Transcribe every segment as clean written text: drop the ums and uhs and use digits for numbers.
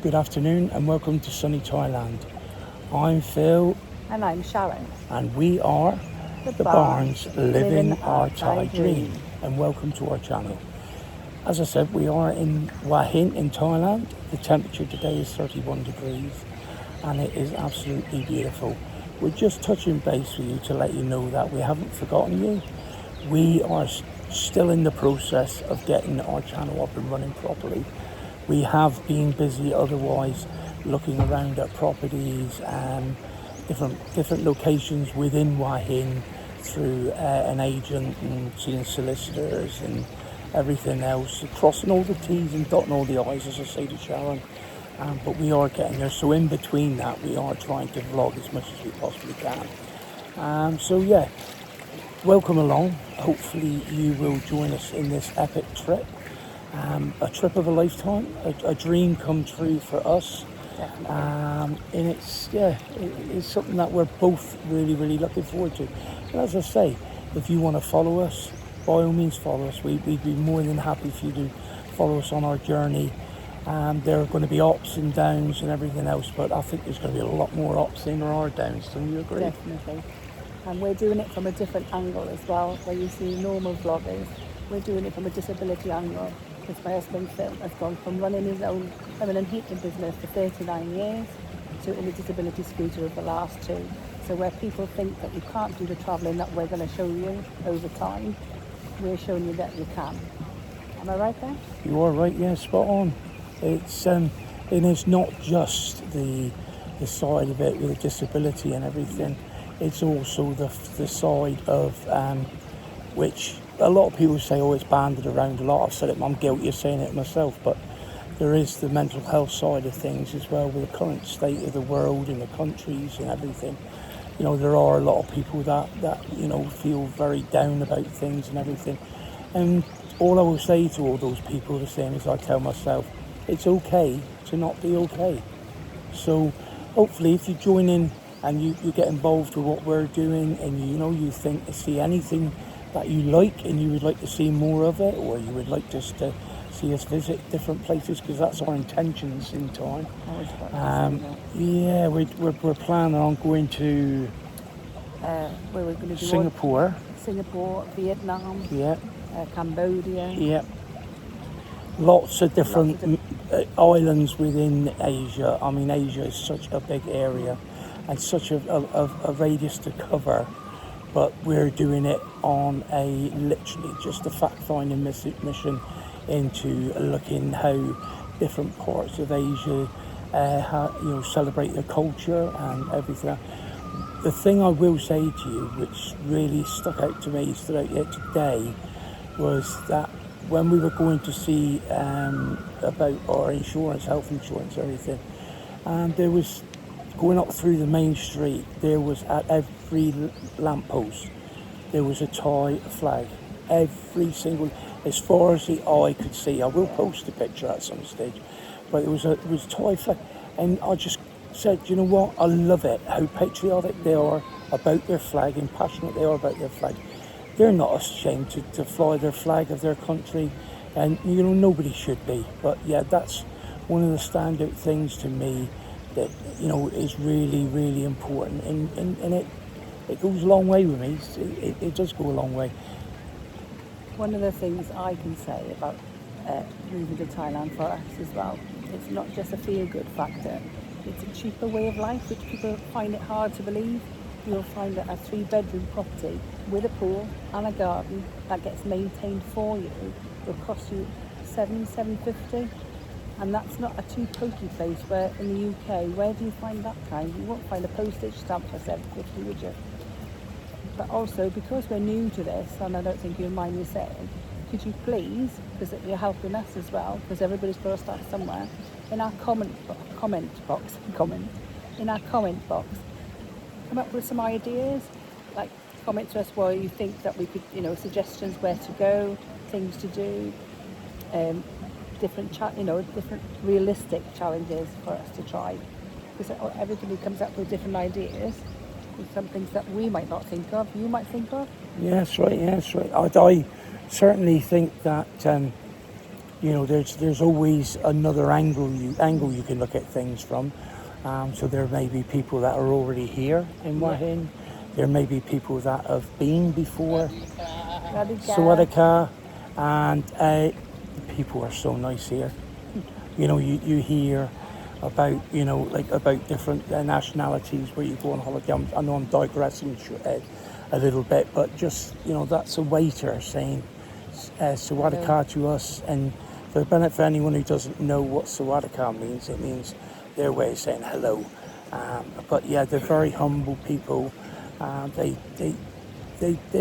Good afternoon and welcome to sunny Thailand. I'm Phil And I'm Sharon. and we are the Barnes Living Our Thai Dream, and welcome to our channel. As I said, we are in Hua Hin in Thailand. The temperature today is 31 degrees and it is absolutely beautiful. We're just touching base with you to let you know that we haven't forgotten you. We are still in the process of getting our channel up and running properly. We have been busy otherwise looking around at properties and different locations within Hua Hin through an agent and seeing solicitors and everything else, crossing all the T's and dotting all the I's, as I say to Sharon. But we are getting there, so in between that we are trying to vlog as much as we possibly can. So yeah, welcome along. Hopefully you will join us in this epic trip. A trip of a lifetime, a dream come true for us. And it's something that we're both really looking forward to. And as I say, if you want to follow us, by all means follow us. We'd be more than happy for you to follow us on our journey. There are going to be ups and downs and everything else, but I think there's going to be a lot more ups than there are downs. Don't you agree? Definitely. And we're doing it from a different angle as well, where you see normal vloggers. We're doing it from a disability angle, because my husband Phil has gone from running his own feminine heating business for 39 years to in a disability scooter over the last 2. So where people think that you can't do the travelling that we're going to show you over time, we're showing you that you can. Am I right there? You are right, yeah, spot on. It's not just the side of it with the disability and everything. It's also the side of which a lot of people say, oh, it's banded around a lot. I've said it, I'm guilty of saying it myself, but there is the mental health side of things as well, with the current state of the world and the countries and everything. You know, there are a lot of people that feel very down about things and everything. And all I will say to all those people, the same as I tell myself, it's okay to not be okay. So hopefully if you join in and you get involved with what we're doing, and you think to see anything that you like and you would like to see more of it, or you would like just to see us visit different places, because that's our intentions in time. We're planning on going to Where we're going to do Singapore, Vietnam, Cambodia. Yeah. Lots of different islands within Asia. I mean, Asia is such a big area and such a radius to cover. But we're doing it on literally just a fact-finding mission into looking how different parts of Asia celebrate their culture and everything. The thing I will say to you, which really stood out yet today, was that when we were going to see about our insurance, health insurance, everything, and there was, going up through the main street, there was at every lamppost, there was a Thai flag. Every single, as far as the eye could see. I will post a picture at some stage, but it was a Thai flag, and I just said, you know what, I love it, how patriotic they are about their flag and passionate they are about their flag. They're not ashamed to fly their flag of their country, and nobody should be. But yeah, that's one of the standout things to me that is really important, and it goes a long way with me. It does go a long way. One of the things I can say about moving to Thailand for us as well, it's not just a feel-good factor, it's a cheaper way of life, which people find it hard to believe. You'll find that a 3-bedroom property with a pool and a garden that gets maintained for you will cost you $750, and that's not a too pokey place. Where in the UK, where do you find that kind? You won't find a postage stamp for $750, would you? But also, because we're new to this, and I don't think you'll mind me saying, could you please, because you're helping us as well, because everybody's got to start somewhere, in our comment box, come up with some ideas, like comment to us where you think that we could, suggestions where to go, things to do, different realistic challenges for us to try, because everybody comes up with different ideas. Some things that we might not think of, you might think of. Yeah, that's right. I certainly think that you know, there's always another angle you can look at things from. So there may be people that are already here in Wahin. There may be people that have been before Sawadika, and the people are so nice here. You know, you hear about, you know, like about different nationalities where you go on holiday. I know I'm digressing a little bit, but just, you know, that's a waiter saying Sawadika to us. And for the benefit of anyone who doesn't know what Sawadika means, it means their way of saying hello. But yeah, they're very humble people. They're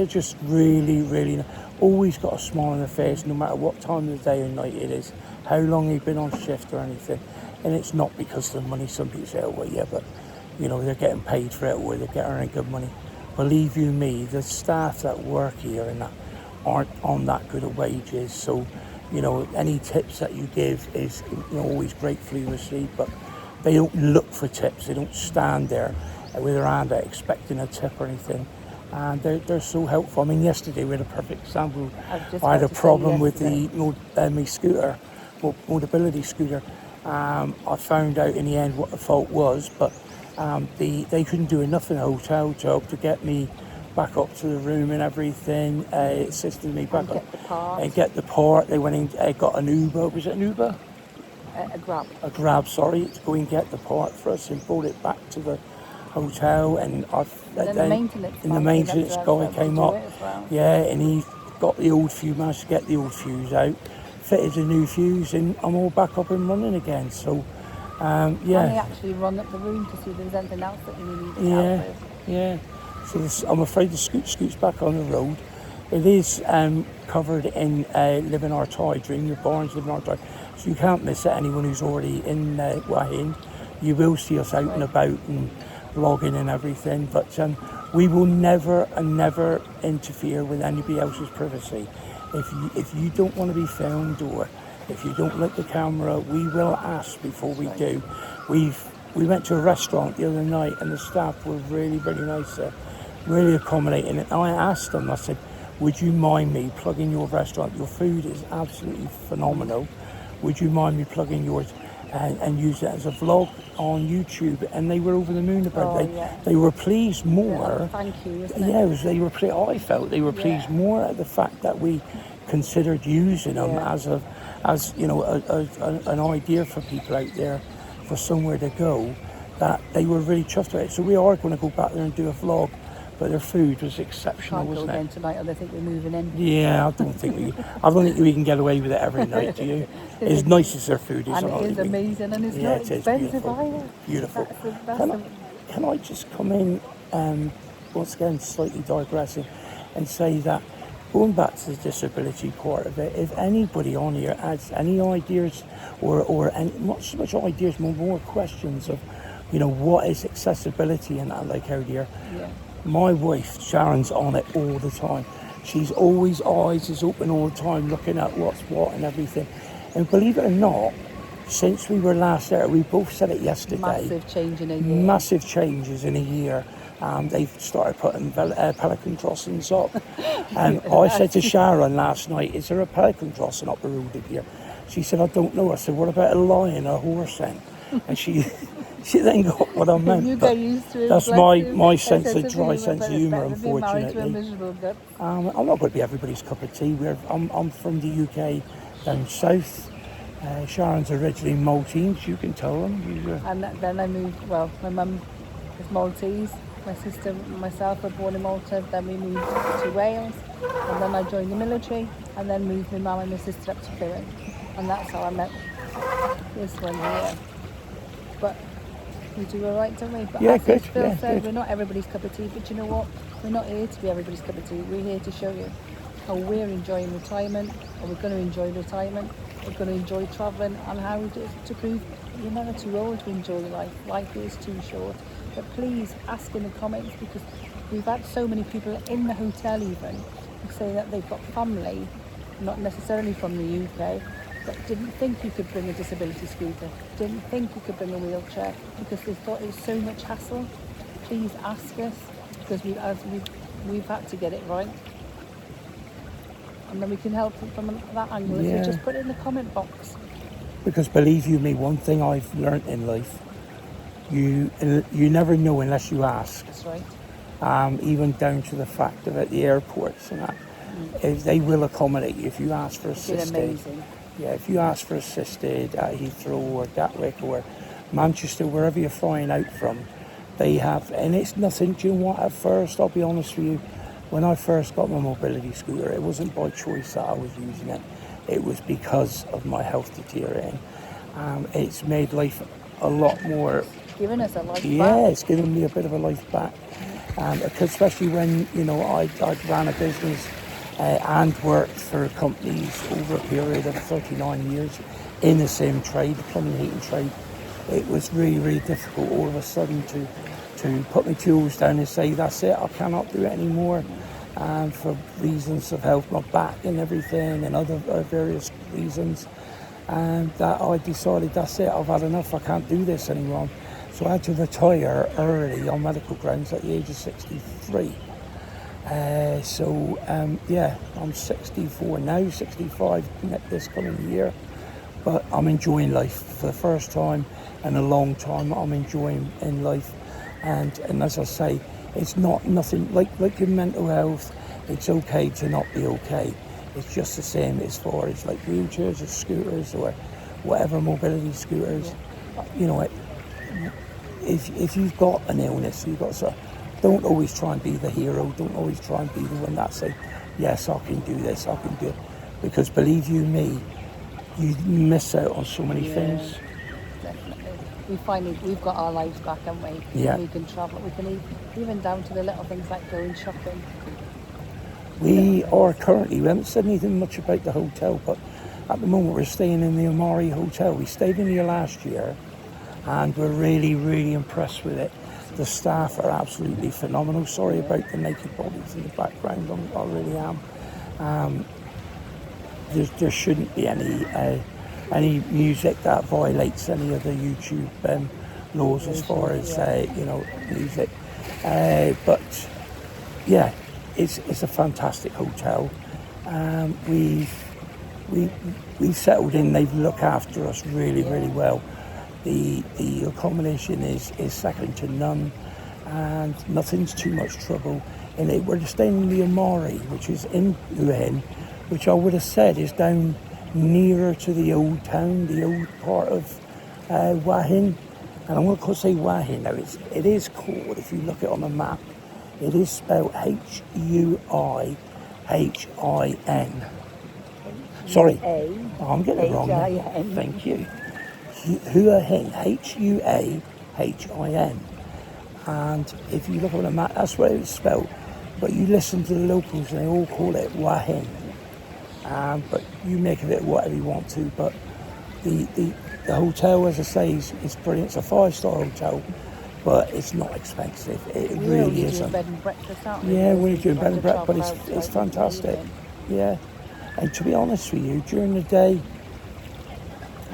just really always got a smile on their face, no matter what time of the day or night it is, how long they've been on shift or anything. And it's not because of the money. Some people say, oh well, yeah, but you know, they're getting paid for it, or they're getting good money. Believe you me, the staff that work here and that aren't on that good of wages. So, you know, any tips that you give is, you know, always gratefully received. But they don't look for tips. They don't stand there with their hand out expecting a tip or anything. And they're so helpful. I mean, yesterday we had a perfect example. I had a problem with my scooter, mobility scooter. I found out in the end what the fault was, but they couldn't do enough in the hotel job to get me back up to the room and everything. Assisted me back up and get the part. They went in, got an Uber. Was it an Uber? A Grab. A Grab, sorry, to go and get the part for us and brought it back to the hotel. And the maintenance guy came up, yeah, and he got the old fuse, managed to get the old fuse out, fitted a new fuse, and I'm all back up and running again. So, yeah. And they actually run up the room to see if there's anything else that you need help with. Yeah. So I'm afraid the scoot's back on the road. It is covered in Living Our Toy Dream, your Barnes Living Our Toy. So you can't miss it. Anyone who's already in Wahin, you will see us out and about and vlogging and everything. But we will never and never interfere with anybody else's privacy. If you don't want to be filmed, or if you don't like the camera, we will ask before we do. We went to a restaurant the other night and the staff were really nice there, really accommodating. And I asked them, I said, would you mind me plugging your restaurant? Your food is absolutely phenomenal. Would you mind me plugging yours and use it as a vlog on YouTube? And they were over the moon about it. They were pleased more. Yeah, thank you, isn't it? They were pleased. I felt they were pleased more at the fact that we considered using them as you know, an idea for people out there for somewhere to go, that they were really chuffed about it. So we are going to go back there and do a vlog. But their food was exceptional, wasn't it? Can't go again tonight, or they think we're moving in. Yeah, I don't think we can get away with it every night, do you? As nice as their food is. And it is amazing, and it's not expensive either. Beautiful. Can I just come in, once again, slightly digressing, and say that, going back to the disability part of it, if anybody on here has any ideas or not so much ideas, more questions of, you know, what is accessibility and that, like out here. Yeah. My wife, Sharon's on it all the time. She's always eyes is open all the time, looking at what's what and everything. And believe it or not, since we were last there, we both said it yesterday. Massive change in a year. Massive changes in a year. They've started putting pelican crossings up. And I said to Sharon last night, is there a pelican crossing up the road here? She said, I don't know. I said, what about a lion or a horse then? And she then got what I meant. You get used to it. That's my sense of dry sense of humour, unfortunately. I'm not going to be everybody's cup of tea. I'm from the UK down south. Sharon's originally Maltese, you can tell them. And then I moved, my mum is Maltese. My sister and myself were born in Malta. Then we moved to Wales. And then I joined the military. And then moved my mum and my sister up to Plymouth. And that's how I met this one here. But we do all right, don't we? But yeah, as Phil said, we're not everybody's cup of tea. But you know what? We're not here to be everybody's cup of tea. We're here to show you how we're enjoying retirement, or we're going to enjoy retirement. We're going to enjoy travelling, and how to prove you're never too old to enjoy life. Life is too short. But please ask in the comments, because we've had so many people in the hotel even who say that they've got family, not necessarily from the UK, that didn't think you could bring a disability scooter, didn't think you could bring a wheelchair, because they thought it was so much hassle. Please ask us, because we've had to get it right. and then we can help them from that angle. If Yeah. you just put it in the comment box. Because believe you me, one thing I've learnt in life, you never know unless you ask. That's right. Even down to the fact of at the airports and that, if they will accommodate you if you ask for It's been assisted. amazing. Yeah, if you ask for assisted at Heathrow or Gatwick or Manchester, wherever you're flying out from, they have, and it's nothing. Do you know what? At first, I'll be honest with you, when I first got my mobility scooter, it wasn't by choice that I was using it. It was because of my health deteriorating. It's made life a lot more. Giving us a life Yeah, back. it's given me a bit of a life back. Because especially when, I ran a business and worked for companies over a period of 39 years in the same trade, the plumbing heating trade. It was really, really difficult all of a sudden to put my tools down and say, that's it, I cannot do it anymore. For reasons of health, my back and everything and other various reasons. And that I decided, that's it, I've had enough, I can't do this anymore. So I had to retire early on medical grounds at the age of 63. I'm 64 now, 65 this coming year. But I'm enjoying life for the first time in a long time. I'm enjoying in life. And as I say, it's nothing like your mental health. It's okay to not be okay. It's just the same as far as like wheelchairs or scooters or whatever mobility scooters. Yeah. If you've got an illness, don't always try and be the hero. Don't always try and be the one that say, yes, I can do this, I can do it. Because believe you me, you miss out on so many things. Definitely. We've got our lives back, haven't we? Yeah. We can travel. We can even down to the little things like going shopping. We haven't said anything much about the hotel, but at the moment we're staying in the Amari Hotel. We stayed in here last year and we're really, really impressed with it. The staff are absolutely phenomenal. Sorry about the naked bodies in the background, I really am. There shouldn't be any music that violates any of the YouTube laws as far as music. But yeah, it's a fantastic hotel. We've settled in. They've looked after us really, really well. The accommodation is second to none, and nothing's too much trouble. And we're staying in the Amari, which is in Wahin, which I would have said is down nearer to the old town, the old part of Wahin. And I'm going to say Wahin now. It is called, if you look it on the map, it is spelled Huihin. Sorry, I'm getting it wrong. Huihin. Thank you. Huihin, Huahin. And if you look on the map, that's where it's spelled. But you listen to the locals and they all call it Wahin. But you make of it whatever you want to. But the hotel, as I say, is brilliant. It's a 5-star hotel, but it's not expensive. It really isn't. Bed and breakfast, aren't we? Yeah, we're doing bed and breakfast, but Travel it's outside fantastic. in Yeah. And to be honest with you, during the day,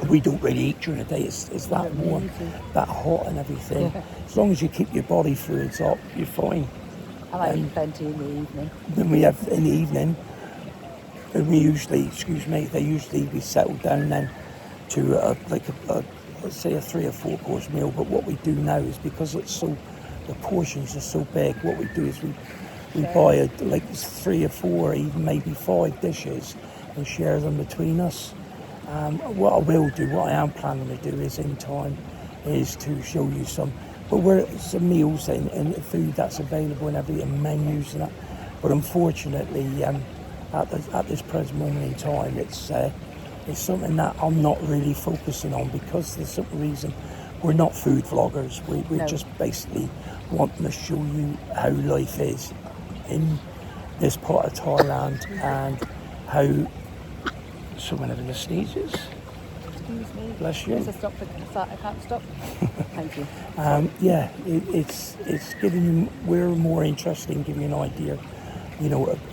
we don't really eat during the day. It's that warm, that hot and everything. Yeah. As long as you keep your body fluids up, you're fine. And I eat plenty in the evening. Then we have in the evening, and we usually settle down then to let's say a 3 or 4 course meal. But what we do now is, because the portions are so big, what we do is we buy 3 or 4, even maybe 5 dishes and share them between us. What I am planning to do is in time is to show you some meals and food that's available and everything, menus and that. But unfortunately, at this present moment in time, it's something that I'm not really focusing on, because there's some reason we're not food vloggers. We just basically wanting to show you how life is in this part of Thailand and how someone having a sneezes. Excuse me. Bless you. Yes, I can't stop. Thank you. It's giving you. We're more interested in giving you an idea,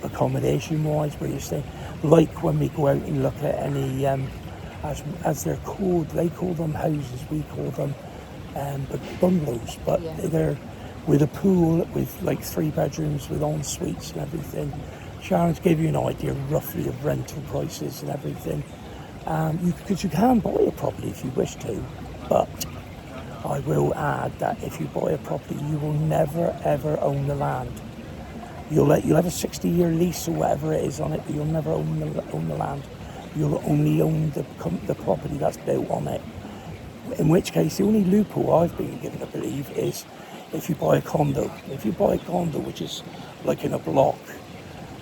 accommodation wise, where you're staying. Like when we go out and look at any, as they're called, they call them houses, we call them bungalows, but they're with a pool with 3 bedrooms with en suites and everything, Sharon's gave you an idea roughly of rental prices and everything. Because you can buy a property if you wish to, but I will add that if you buy a property, you will never ever own the land. You'll have a 60-year lease or whatever it is on it, but you'll never own the land. You'll only own the property that's built on it. In which case, the only loophole I've been given, I believe, is if you buy a condo. If you buy a condo, which is like in a block,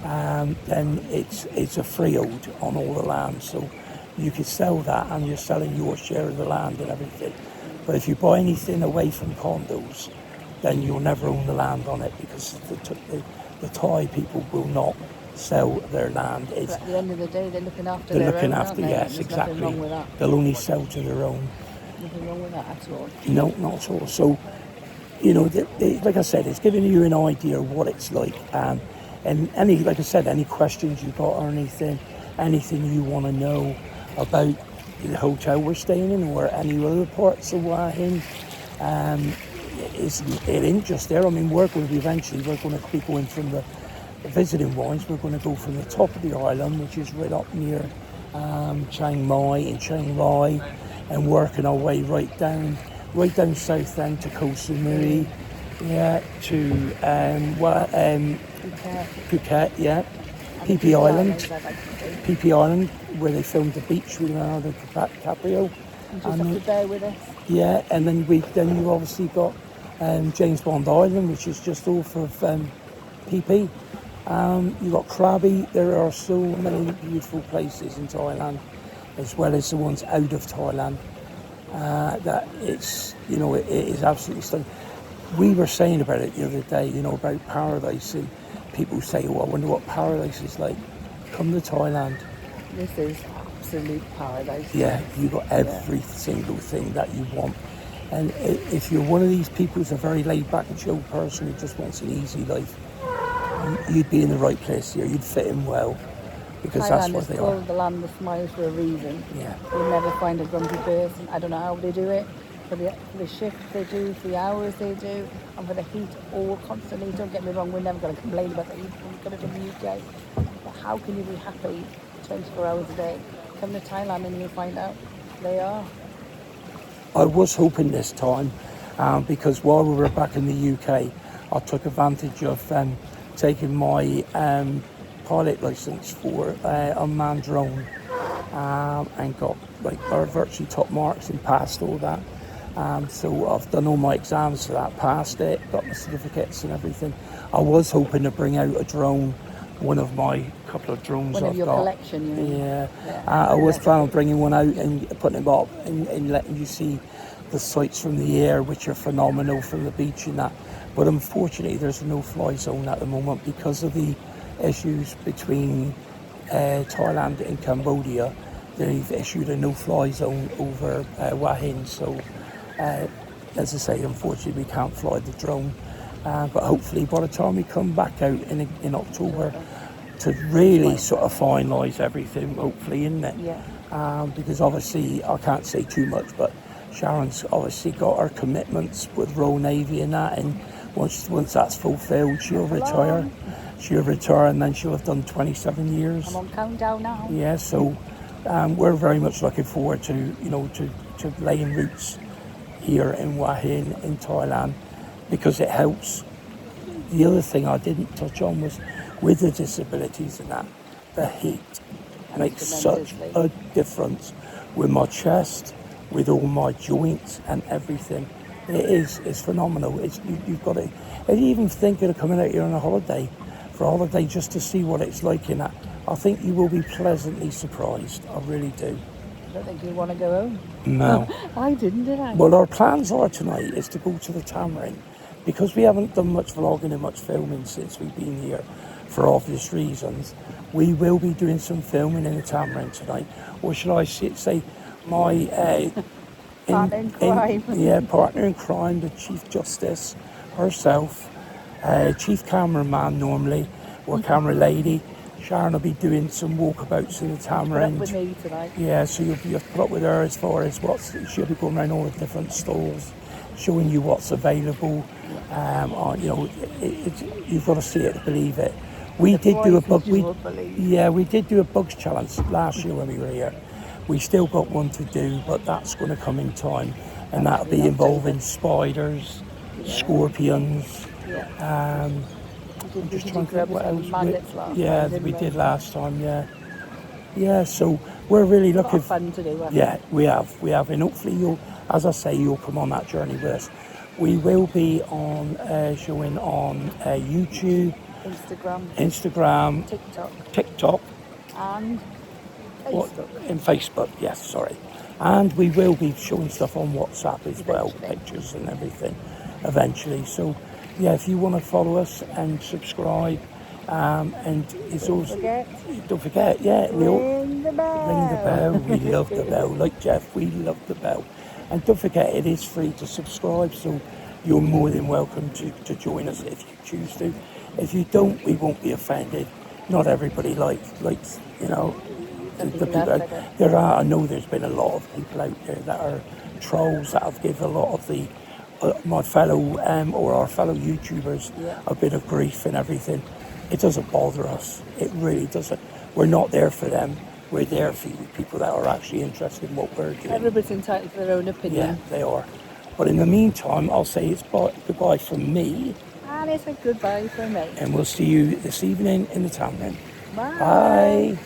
then it's a freehold on all the land. So you could sell that, and you're selling your share of the land and everything. But if you buy anything away from condos, then you'll never own the land on it, because the Thai people will not sell their land. But at the end of the day, they're looking after They're their looking own, after, aren't they? yes, There's exactly. nothing wrong with that. They'll only sell to their own. Nothing wrong with that at all. No, not at all. So, you know, like I said, it's giving you an idea of what it's like. And like I said, any questions you've got or anything you want to know about the hotel we're staying in or any other parts of Hua Hin, it ain't just there. I mean, we're going to be going from the visiting wise, we're going to go from the top of the island, which is right up near Chiang Mai and Chiang Rai, and working our way right down south end to Koh Samui, to Phuket, Phi Phi Island, Phi Phi Island, where they filmed the beach with Leonardo DiCaprio. You just have to bear with us. Yeah, and then you obviously got James Bond Island, which is just off of Phi Phi. You got Krabi. There are so many beautiful places in Thailand, as well as the ones out of Thailand. That it is absolutely stunning. We were saying about it the other day, about paradise, and people say, "Oh, I wonder what paradise is like." Come to Thailand. This is absolute paradise. Yeah, you got every single thing that you want. And if you're one of these people who's a very laid-back and chill person who just wants an easy life, you'd be in the right place here. You'd fit in well, because Thailand that's what is they called are. the land of smiles for a reason. Yeah. You'll never find a grumpy person. I don't know how they do it. For the shift they do, for the hours they do, and for the heat all constantly. Don't get me wrong, we're never going to complain about the heat when we got it in the UK. But how can you be happy 24 hours a day? Come to Thailand and you'll find out they are. I was hoping this time, because while we were back in the UK, I took advantage of taking my pilot license for unmanned drone, and got virtually top marks and passed all that. So I've done all my exams for that, passed it, got my certificates and everything. I was hoping to bring out a drone, one of my couple of drones One I've of your got. collection, you mean? Yeah. I was planning on bringing one out and putting them up and letting you see the sights from the air, which are phenomenal from the beach and that. But unfortunately, there's a no-fly zone at the moment because of the issues between Thailand and Cambodia. They've issued a no-fly zone over Hua Hin. So, as I say, unfortunately, we can't fly the drone. But hopefully, by the time we come back out in October, to really sort of finalise everything, hopefully, isn't it? Yeah. Because obviously, I can't say too much, but Sharon's obviously got her commitments with Royal Navy and that, and once that's fulfilled, she'll retire. She'll retire, and then she'll have done 27 years. I'm on countdown now. Yeah, so we're very much looking forward to laying roots here in Hua Hin in Thailand, because it helps. The other thing I didn't touch on was with the disabilities and that, the heat makes such a difference with my chest, with all my joints and everything. It's phenomenal. You've got to, and even thinking of coming out here on a holiday, just to see what it's like in that, I think you will be pleasantly surprised. I really do. I don't think you want to go home. No. I didn't, did I? Well, our plans are tonight is to go to the Tamarind, because we haven't done much vlogging and much filming since we've been here for obvious reasons. We will be doing some filming in the Tamarind tonight, or should I say my Partner in crime. Partner in crime, the Chief Justice herself, Chief Cameraman normally, or Camera Lady. Sharon will be doing some walkabouts in the Tamarind. Put up with me tonight. Yeah, so you'll have to put up with her as far as she'll be going around all the different stalls, showing you what's available. You've got to see it to believe it. We The did do a boys bug. you won't believe. Yeah, we did do a bugs challenge last year when we were here. We still got one to do, but that's going to come in time, and that'll be been involving updated. spiders, scorpions. Yeah. We I'm did just the trying to think grubs what and else. maggots last Yeah, time, didn't we we? did last time. Yeah, yeah. So we're really A lot looking. of fun to do. Yeah, we have, and hopefully you'll, as I say, you'll come on that journey with us. We will be on showing on YouTube, Instagram, TikTok, TikTok, and what, Facebook. and Facebook. Yes, sorry, and we will be showing stuff on WhatsApp as well, Eventually. pictures and everything, eventually. So, yeah, if you want to follow us and subscribe, and it's also don't forget, yeah, we all. Ring the bell. Ring the bell. We love the bell. Like Jeff, we love the bell. And don't forget, it is free to subscribe, so you're more than welcome to join us if you choose to. If you don't, we won't be offended. Not everybody likes Some the people people. like it. There are. I know there's been a lot of people out there that are trolls that have given a lot of the my fellow or our fellow YouTubers a bit of grief and everything. It doesn't bother us. It really doesn't. We're not there for them. We're there for you people that are actually interested in what we're doing. Everybody's entitled to their own opinion. Yeah, they are. But in the meantime, I'll say it's goodbye from me, And it's a goodbye from me. and we'll see you this evening in the town then. Bye. Bye.